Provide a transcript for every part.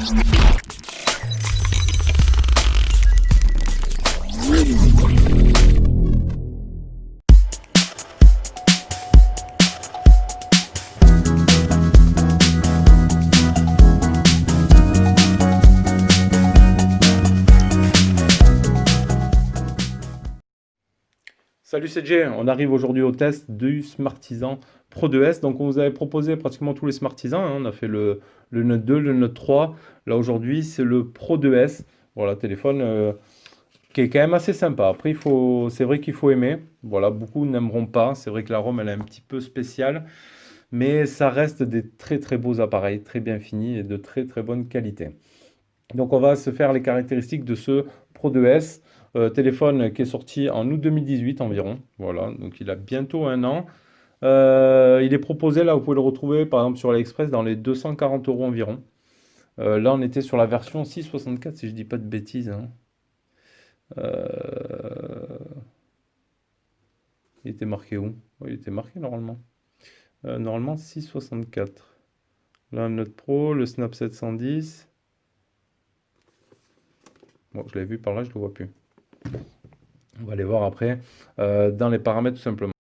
Salut CJ, on arrive aujourd'hui au test du Smartisan Pro 2S. Donc on vous avait proposé pratiquement tous les Smartisans, hein. On a fait le Note 2, le Note 3. Là aujourd'hui c'est le Pro 2S. Voilà, téléphone qui est quand même assez sympa. Après c'est vrai qu'il faut aimer. Voilà, beaucoup n'aimeront pas. C'est vrai que la ROM elle est un petit peu spéciale, mais ça reste des très très beaux appareils, très bien finis et de très très bonne qualité. Donc on va se faire les caractéristiques de ce Pro 2S, téléphone qui est sorti en août 2018 environ. Voilà, donc il a bientôt un an. Il est proposé, là vous pouvez le retrouver par exemple sur AliExpress dans les 240 euros environ. Là on était sur la version 664 si je dis pas de bêtises, hein. Euh, il était marqué où? Oui, il était marqué normalement. Normalement 664. Là, le Note Pro, le Snap 710. Bon, je l'avais vu par là, je ne le vois plus. On va aller voir après dans les paramètres tout simplement.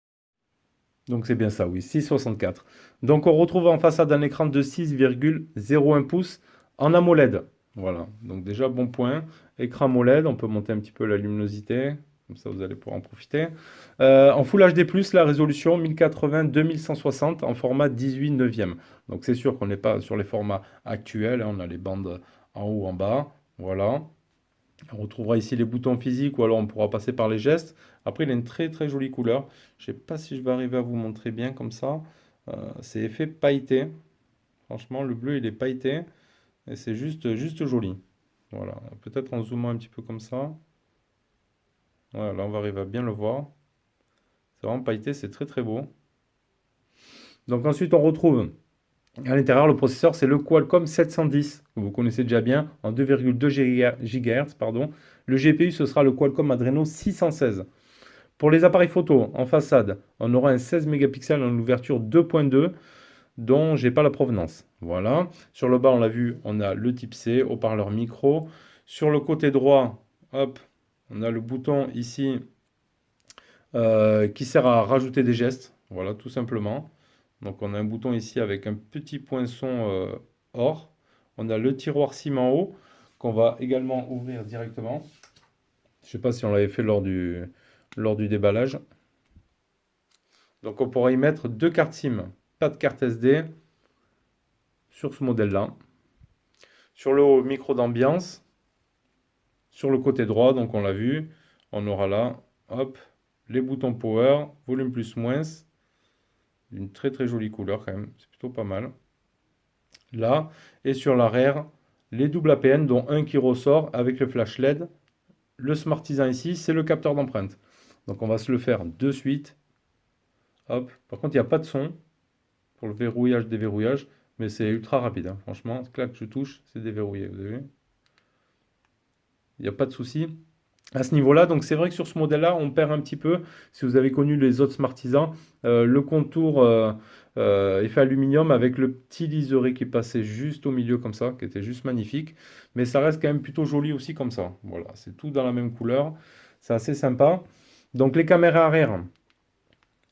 Donc c'est bien ça, oui, 6,64. Donc on retrouve en façade un écran de 6,01 pouces en AMOLED. Voilà, donc déjà bon point. Écran AMOLED, on peut monter un petit peu la luminosité, comme ça vous allez pouvoir en profiter. En Full HD+, la résolution 1080-2160 en format 18 neuvième. Donc c'est sûr qu'on n'est pas sur les formats actuels, hein, on a les bandes en haut, en bas, voilà. On retrouvera ici les boutons physiques ou alors on pourra passer par les gestes. Après, il a une très très jolie couleur. Je ne sais pas si je vais arriver à vous montrer bien comme ça. C'est effet pailleté. Franchement, le bleu, il est pailleté et c'est juste joli. Voilà, peut-être en zoomant un petit peu comme ça. Voilà, là, on va arriver à bien le voir. C'est vraiment pailleté, c'est très très beau. Donc ensuite, on retrouve à l'intérieur le processeur, c'est le Qualcomm 710, que vous connaissez déjà bien, en 2,2 GHz, pardon. Le GPU, ce sera le Qualcomm Adreno 616. Pour les appareils photo en façade, on aura un 16 mégapixels en ouverture 2.2 dont j'ai pas la provenance. Voilà. Sur le bas, on l'a vu, on a le type C, haut-parleur micro. Sur le côté droit, hop, on a le bouton ici qui sert à rajouter des gestes. Voilà, tout simplement. Donc on a un bouton ici avec un petit poinçon or. On a le tiroir SIM en haut qu'on va également ouvrir directement. Je ne sais pas si on l'avait fait lors du déballage. Donc on pourra y mettre deux cartes SIM, pas de carte SD sur ce modèle-là. Sur le haut, micro d'ambiance. Sur le côté droit, donc on l'a vu, on aura là, hop, les boutons power, volume plus moins, une très très jolie couleur quand même, c'est plutôt pas mal. Là, et sur l'arrière, les doubles APN, dont un qui ressort avec le flash LED. Le Smartisan ici, c'est le capteur d'empreinte. Donc on va se le faire de suite. Hop. Par contre, il n'y a pas de son pour le verrouillage, déverrouillage, mais c'est ultra rapide, hein. Franchement, clac, je touche, c'est déverrouillé, vous avez vu? Il n'y a pas de souci à ce niveau-là. Donc c'est vrai que sur ce modèle-là, on perd un petit peu. Si vous avez connu les autres Smartisans, le contour effet aluminium avec le petit liseré qui passait juste au milieu comme ça, qui était juste magnifique. Mais ça reste quand même plutôt joli aussi comme ça. Voilà, c'est tout dans la même couleur. C'est assez sympa. Donc les caméras arrière,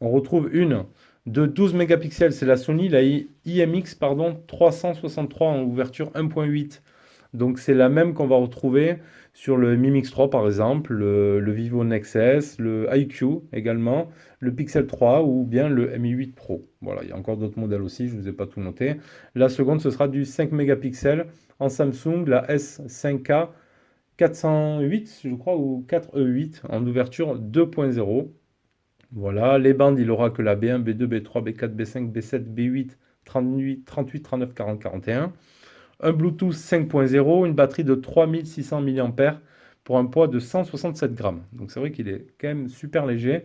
on retrouve une de 12 mégapixels, c'est la Sony, la IMX, pardon, 363 en ouverture 1.8. Donc c'est la même qu'on va retrouver sur le Mi Mix 3 par exemple, le Vivo Nexus, le iQOO également, le Pixel 3 ou bien le Mi 8 Pro. Voilà, il y a encore d'autres modèles aussi, je ne vous ai pas tout noté. La seconde, ce sera du 5 mégapixels en Samsung, la S5K 408, je crois, ou 4E8 en ouverture 2.0. Voilà, les bandes, il aura que la B1, B2, B3, B4, B5, B7, B8, 38, 38, 39, 40, 41. Un Bluetooth 5.0, une batterie de 3600 mAh pour un poids de 167 grammes. Donc c'est vrai qu'il est quand même super léger.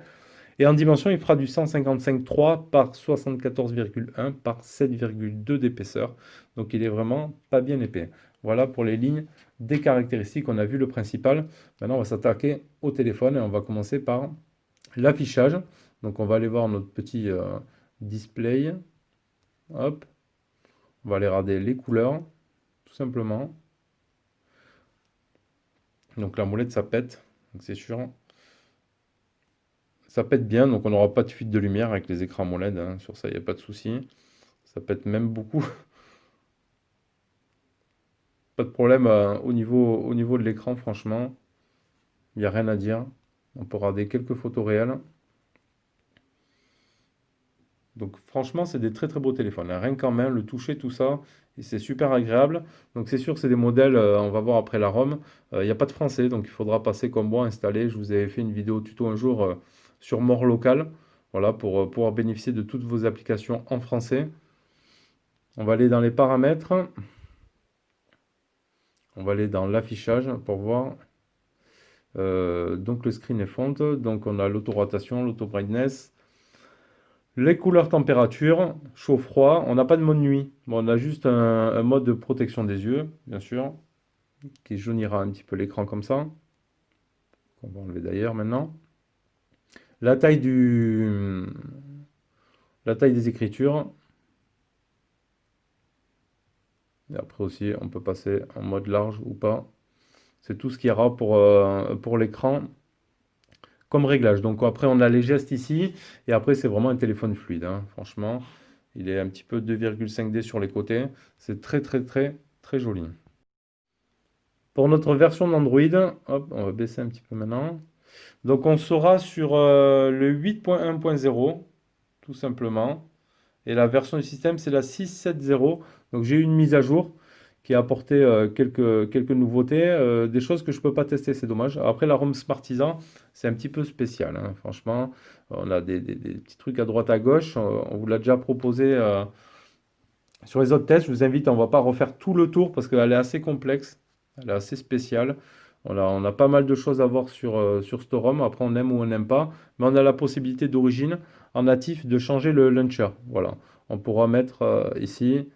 Et en dimension, il fera du 155,3 par 74,1 par 7,2 d'épaisseur. Donc il est vraiment pas bien épais. Voilà pour les lignes des caractéristiques. On a vu le principal. Maintenant, on va s'attaquer au téléphone et on va commencer par l'affichage. Donc on va aller voir notre petit display. Hop. On va aller regarder les couleurs, tout simplement. Donc la molette, ça pète, donc c'est sûr. Ça pète bien, donc on n'aura pas de fuite de lumière avec les écrans AMOLED, hein. Sur ça, il n'y a pas de souci. Ça pète même beaucoup. Pas de problème au niveau de l'écran, franchement. Il n'y a rien à dire. On peut regarder quelques photos réelles. Donc franchement, c'est des très très beaux téléphones, hein. Rien qu'en main, le toucher, tout ça, et c'est super agréable. Donc c'est sûr, c'est des modèles, on va voir après la ROM. Il n'y a pas de français, donc il faudra passer comme moi, installer. Je vous avais fait une vidéo tuto un jour sur More Local, voilà, pour pouvoir bénéficier de toutes vos applications en français. On va aller dans les paramètres, on va aller dans l'affichage pour voir. Donc le screen est font, donc on a l'auto-rotation, l'auto-brightness. Les couleurs température, chaud-froid, on n'a pas de mode nuit. Bon, on a juste un mode de protection des yeux, bien sûr, qui jaunira un petit peu l'écran comme ça. On va enlever d'ailleurs maintenant. La taille la taille des écritures. Et après aussi, on peut passer en mode large ou pas. C'est tout ce qu'il y aura pour l'écran comme réglage. Donc après, on a les gestes ici. Et après, c'est vraiment un téléphone fluide, hein. Franchement, il est un petit peu 2,5D sur les côtés. C'est très, très, très, très joli. Pour notre version d'Android, hop, on va baisser un petit peu maintenant. Donc on sera sur le 8.1.0, tout simplement. Et la version du système, c'est la 6.7.0. Donc j'ai eu une mise à jour qui a apporté quelques nouveautés, des choses que je ne peux pas tester, c'est dommage. Après, la ROM Smartisan, c'est un petit peu spécial, hein. Franchement, on a des petits trucs à droite à gauche. On vous l'a déjà proposé sur les autres tests. Je vous invite, on ne va pas refaire tout le tour parce qu'elle est assez complexe, elle est assez spéciale. On a pas mal de choses à voir sur cette ROM. Après, on aime ou on n'aime pas. Mais on a la possibilité d'origine, en natif, de changer le launcher. Voilà. On pourra mettre ici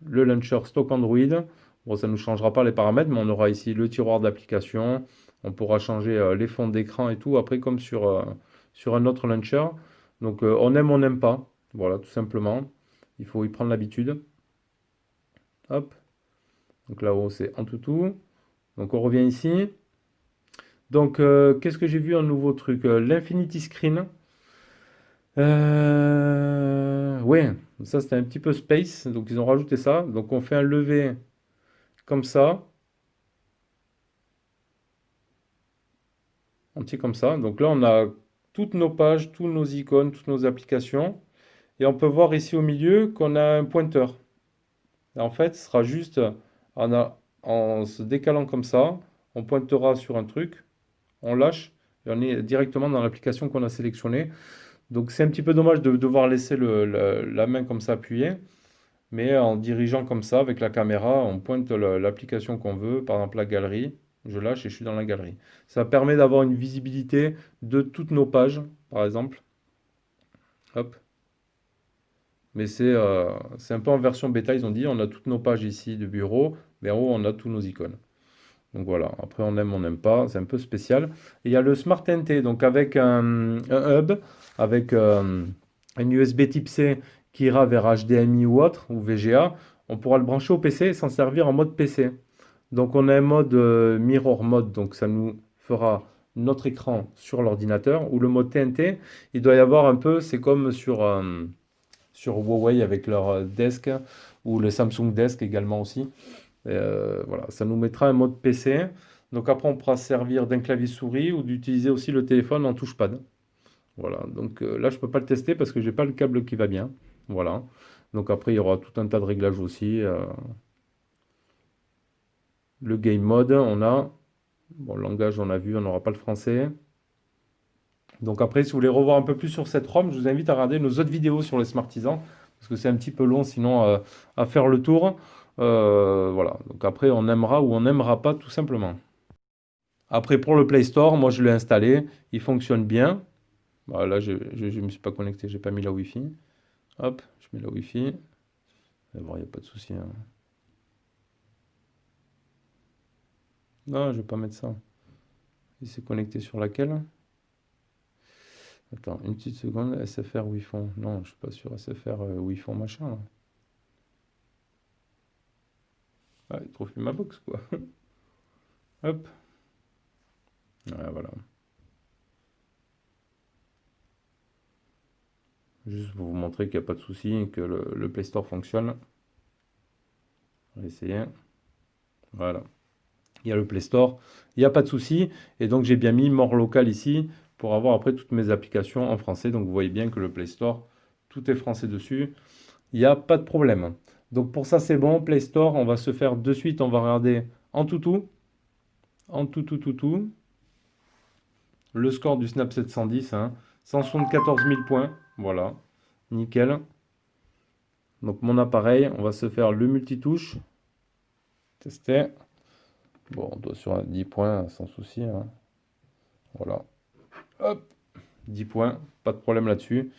le launcher stock Android. Bon, ça ne nous changera pas les paramètres, mais on aura ici le tiroir d'application. On pourra changer les fonds d'écran et tout, après comme sur un autre launcher. Donc on n'aime pas. Voilà, tout simplement. Il faut y prendre l'habitude. Hop. Donc là-haut, c'est en tout. Donc on revient ici. Donc qu'est-ce que j'ai vu un nouveau truc? L'Infinity Screen. Ouais, ça c'était un petit peu space. Donc ils ont rajouté ça. Donc on fait un lever comme ça. Un petit comme ça. Donc là, on a toutes nos pages, tous nos icônes, toutes nos applications. Et on peut voir ici au milieu qu'on a un pointeur. Et en fait, ce sera juste en se décalant comme ça, on pointera sur un truc, on lâche, et on est directement dans l'application qu'on a sélectionnée. Donc c'est un petit peu dommage de devoir laisser la main comme ça appuyée. Mais en dirigeant comme ça avec la caméra, on pointe l'application qu'on veut, par exemple la galerie. Je lâche et je suis dans la galerie. Ça permet d'avoir une visibilité de toutes nos pages, par exemple. Hop. Mais c'est un peu en version bêta, ils ont dit, on a toutes nos pages ici de bureau, mais en haut, on a tous nos icônes. Donc voilà, après on n'aime pas, c'est un peu spécial. Et il y a le Smart NT, donc avec un hub, avec un USB type C qui ira vers HDMI ou autre, ou VGA, on pourra le brancher au PC et s'en servir en mode PC. Donc on a un mode mirror mode, donc ça nous fera notre écran sur l'ordinateur, ou le mode TNT, il doit y avoir un peu, c'est comme sur Huawei avec leur Desk, ou le Samsung Desk également aussi. Voilà, ça nous mettra un mode PC. Donc après, on pourra se servir d'un clavier souris ou d'utiliser aussi le téléphone en touchpad. Voilà, donc là, je ne peux pas le tester parce que j'ai pas le câble qui va bien. Voilà. Donc après, il y aura tout un tas de réglages aussi. Le game mode, on a. Bon, le langage, on a vu, on n'aura pas le français. Donc après, si vous voulez revoir un peu plus sur cette ROM, je vous invite à regarder nos autres vidéos sur les Smartisans, parce que c'est un petit peu long sinon à faire le tour. Voilà, donc après, on aimera ou on n'aimera pas tout simplement. Après, pour le Play Store, moi je l'ai installé, il fonctionne bien. Bah, là, je ne me suis pas connecté, j'ai pas mis la Wi-Fi. Hop, je mets la Wi-Fi. Bon, il n'y a pas de souci, hein. Non, je vais pas mettre ça. Il s'est connecté sur laquelle? Attends, une petite seconde. SFR Wi-Fi. Non, je suis pas sur SFR Wi-Fi machin là. Ah, il trop fait ma box, quoi. Hop. Ouais, voilà. Juste pour vous montrer qu'il n'y a pas de souci, que le Play Store fonctionne. On va essayer. Voilà. Il y a le Play Store, il n'y a pas de souci. Et donc j'ai bien mis mort local ici pour avoir après toutes mes applications en français. Donc vous voyez bien que le Play Store, tout est français dessus. Il n'y a pas de problème. Donc pour ça c'est bon, Play Store, on va se faire de suite, on va regarder en tout, le score du Snap 710, hein, 174 000 points, voilà, nickel. Donc mon appareil, on va se faire le multitouche, tester. Bon, on doit sur un 10 points sans souci, hein. Voilà, hop, 10 points, pas de problème là-dessus.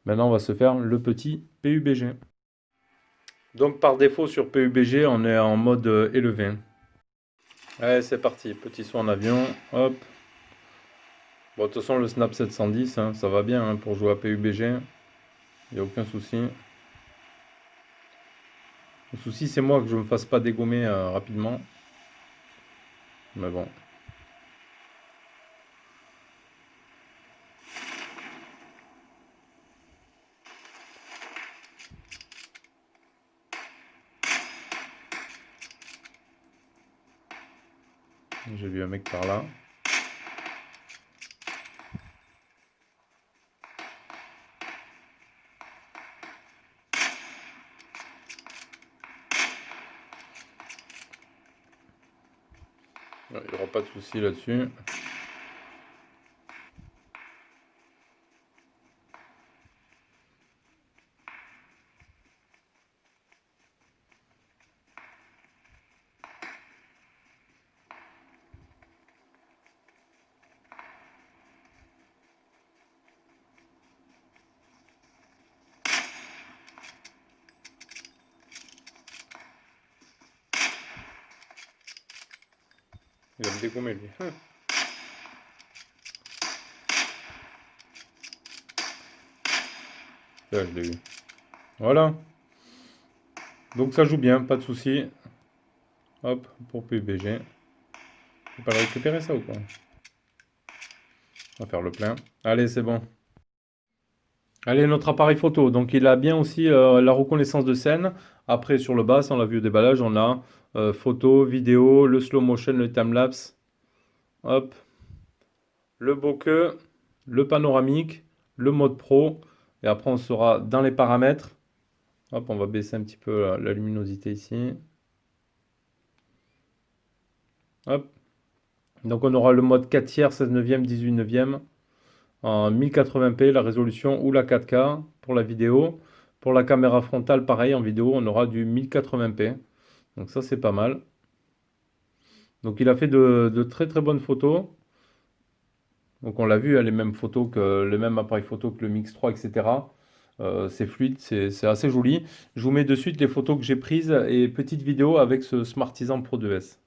Maintenant, on va se faire le petit PUBG. Donc par défaut sur PUBG, on est en mode élevé. Allez, c'est parti, petit saut en avion, hop. Bon, de toute façon, le Snap 710, hein, ça va bien hein, pour jouer à PUBG. Il n'y a aucun souci. Le souci, c'est moi que je ne me fasse pas dégommer rapidement. Mais bon. J'ai vu un mec par là. Il n'y aura pas de souci là-dessus. Il va me dégommer lui. Là, je l'ai eu. Voilà. Donc ça joue bien, pas de souci. Hop, pour PUBG. Faut pas le récupérer ça ou quoi? On va faire le plein. Allez, c'est bon. Allez, notre appareil photo. Donc il a bien aussi la reconnaissance de scène. Après, sur le bas, on l'a vu au déballage, on a photo, vidéo, le slow motion, le time-lapse. Hop. Le bokeh, le panoramique, le mode pro. Et après, on sera dans les paramètres. Hop, on va baisser un petit peu la luminosité ici. Hop. Donc on aura le mode 4 tiers, 16 neuvième, 18 neuvième en 1080p la résolution ou la 4K pour la vidéo. Pour la caméra frontale, pareil, en vidéo, on aura du 1080p. Donc ça, c'est pas mal. Donc il a fait de très très bonnes photos. Donc on l'a vu, hein, les mêmes photos que le même appareil photo que le Mix 3, etc. C'est fluide, c'est assez joli. Je vous mets de suite les photos que j'ai prises et petites vidéos avec ce Smartisan Pro 2S.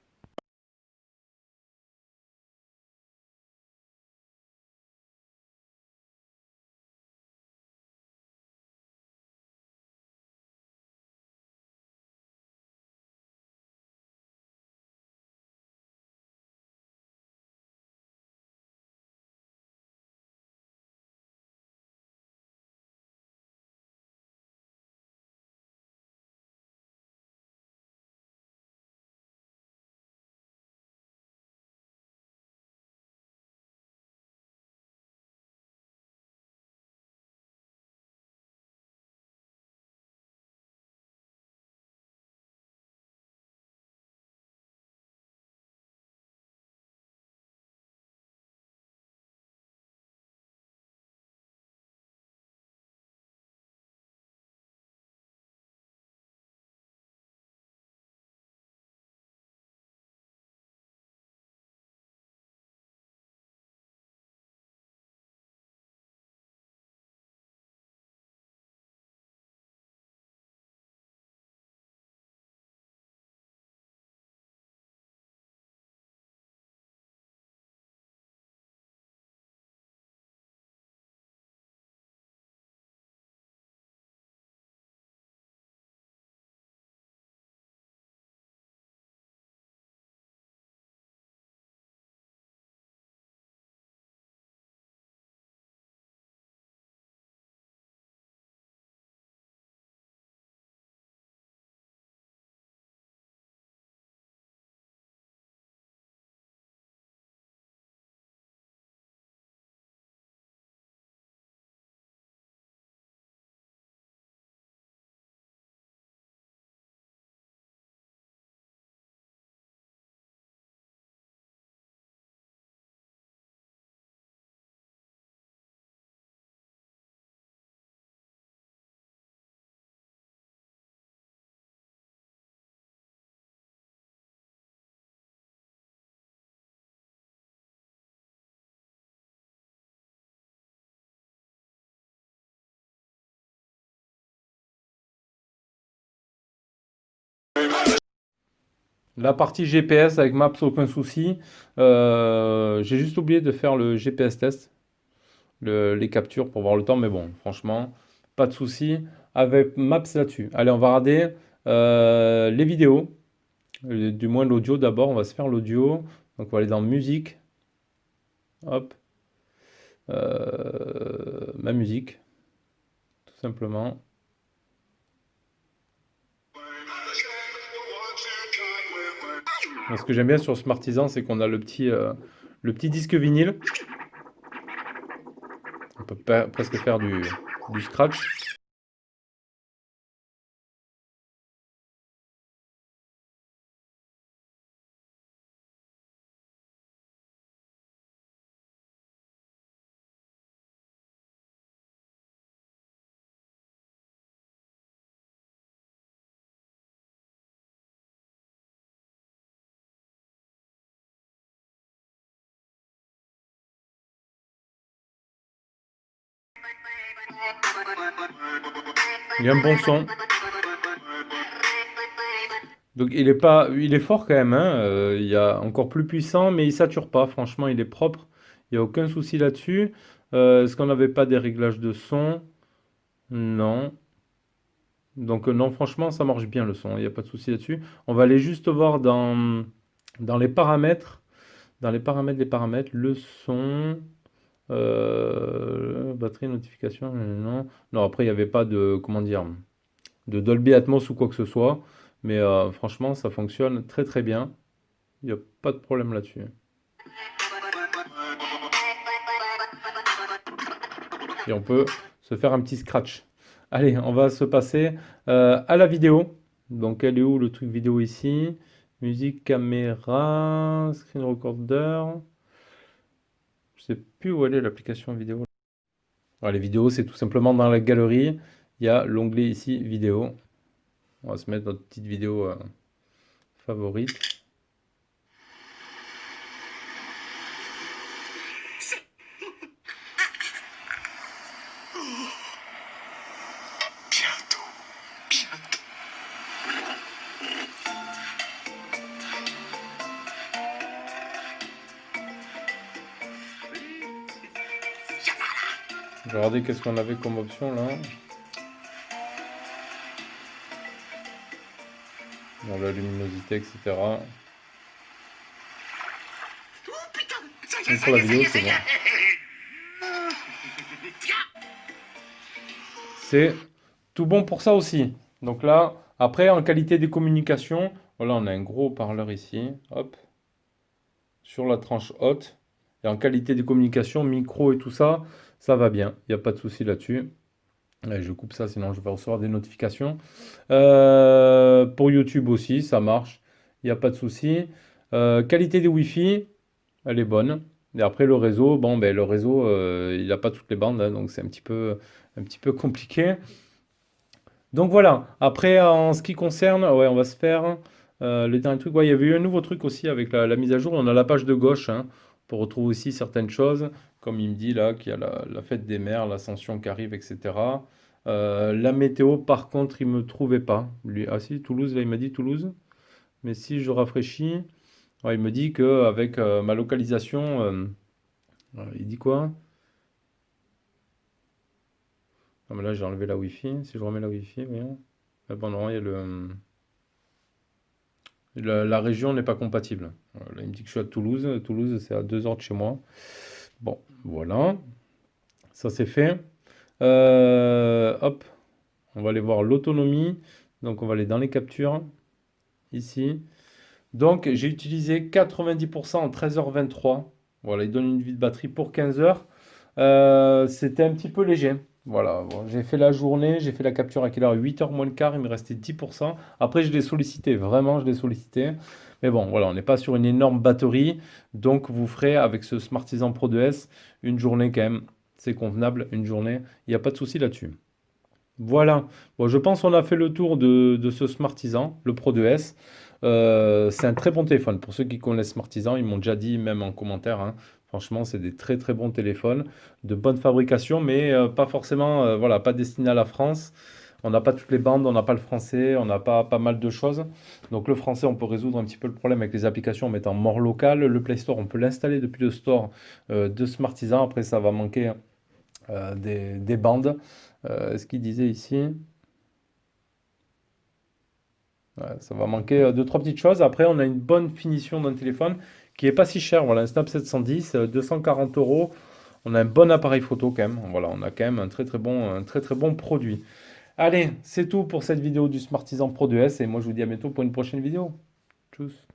La partie GPS avec Maps, aucun souci. J'ai juste oublié de faire le GPS test, les captures pour voir le temps, mais bon, franchement, pas de souci avec Maps là-dessus. Allez, on va regarder les vidéos, du moins l'audio d'abord. On va se faire l'audio. Donc, on va aller dans musique. Hop, ma musique, tout simplement. Ce que j'aime bien sur Smartisan, c'est qu'on a le petit disque vinyle. On peut presque faire du scratch. Il y a un bon son. Donc il est fort quand même, hein. Il y a encore plus puissant, mais il sature pas. Franchement, il est propre. Il n'y a aucun souci là-dessus. Est-ce qu'on n'avait pas des réglages de son? Non. Donc non, franchement, ça marche bien le son. Il n'y a pas de souci là-dessus. On va aller juste voir dans les paramètres. Dans les paramètres des paramètres, le son, batterie, notification, non. Non, après, il n'y avait pas de, comment dire, de Dolby Atmos ou quoi que ce soit. Mais franchement, ça fonctionne très très bien. Il n'y a pas de problème là-dessus. Et on peut se faire un petit scratch. Allez, on va se passer à la vidéo. Donc, elle est où le truc vidéo ici? Musique, caméra, screen recorder. Je sais plus où elle est l'application vidéo. Alors, les vidéos, c'est tout simplement dans la galerie. Il y a l'onglet ici vidéo. On va se mettre notre petite vidéo favorite. Je vais regarder qu'est-ce qu'on avait comme option là. Bon, la luminosité, etc. Pour la vidéo, c'est bon. C'est tout bon pour ça aussi. Donc là, après, en qualité de communication, voilà, on a un gros haut-parleur ici. Hop. Sur la tranche haute. Et en qualité de communication, micro et tout ça, ça va bien. Il n'y a pas de souci là-dessus. Je coupe ça, sinon je vais recevoir des notifications. Pour YouTube aussi, ça marche. Il n'y a pas de souci. Qualité des Wi-Fi, elle est bonne. Et après, le réseau, bon, ben, le réseau, il n'a pas toutes les bandes, hein, donc c'est un petit peu compliqué. Donc voilà. Après, en ce qui concerne, ouais, on va se faire les derniers trucs. Ouais, il y avait eu un nouveau truc aussi avec la mise à jour. On a la page de gauche, hein, pour retrouver aussi certaines choses. Comme il me dit là, qu'il y a la fête des mers, l'ascension qui arrive, etc. La météo, par contre, il me trouvait pas. Lui, ah si, Toulouse, là, il m'a dit Toulouse. Mais si je rafraîchis, ouais, il me dit qu'avec ma localisation, il dit quoi? Ah, mais là, j'ai enlevé la Wi-Fi. Si je remets la Wi-Fi, voyons. Ah, bon, non, il y a la région n'est pas compatible. Là, il me dit que je suis à Toulouse. Toulouse, c'est à 2 heures de chez moi. Bon, voilà. Ça, c'est fait. Hop, on va aller voir l'autonomie. Donc, on va aller dans les captures. Ici. Donc, j'ai utilisé 90% en 13h23. Voilà, il donne une vie de batterie pour 15 heures. C'était un petit peu léger. Voilà, bon, j'ai fait la journée, j'ai fait la capture à quelle heure? 8h moins le quart, il me restait 10%. Après, je l'ai sollicité, vraiment, je l'ai sollicité. Mais bon, voilà, on n'est pas sur une énorme batterie. Donc, vous ferez avec ce Smartisan Pro 2S une journée quand même. C'est convenable, une journée. Il n'y a pas de souci là-dessus. Voilà. Bon, je pense qu'on a fait le tour de ce Smartisan, le Pro 2S. C'est un très bon téléphone. Pour ceux qui connaissent Smartisan, ils m'ont déjà dit, même en commentaire, hein, franchement, c'est des très très bons téléphones, de bonne fabrication, mais pas forcément, voilà, pas destinés à la France. On n'a pas toutes les bandes, on n'a pas le français, on n'a pas mal de choses. Donc le français, on peut résoudre un petit peu le problème avec les applications en mettant mort local. Le Play Store, on peut l'installer depuis le store de Smartisan. Après, ça va manquer des bandes. Ce qu'il disait ici, ouais, ça va manquer deux, trois petites choses. Après, on a une bonne finition d'un téléphone qui est pas si cher. Voilà, un Snap 710, 240 euros. On a un bon appareil photo quand même. Voilà, on a quand même un très très bon produit. Allez, c'est tout pour cette vidéo du Smartisan Pro 2S et moi je vous dis à bientôt pour une prochaine vidéo. Tchuss.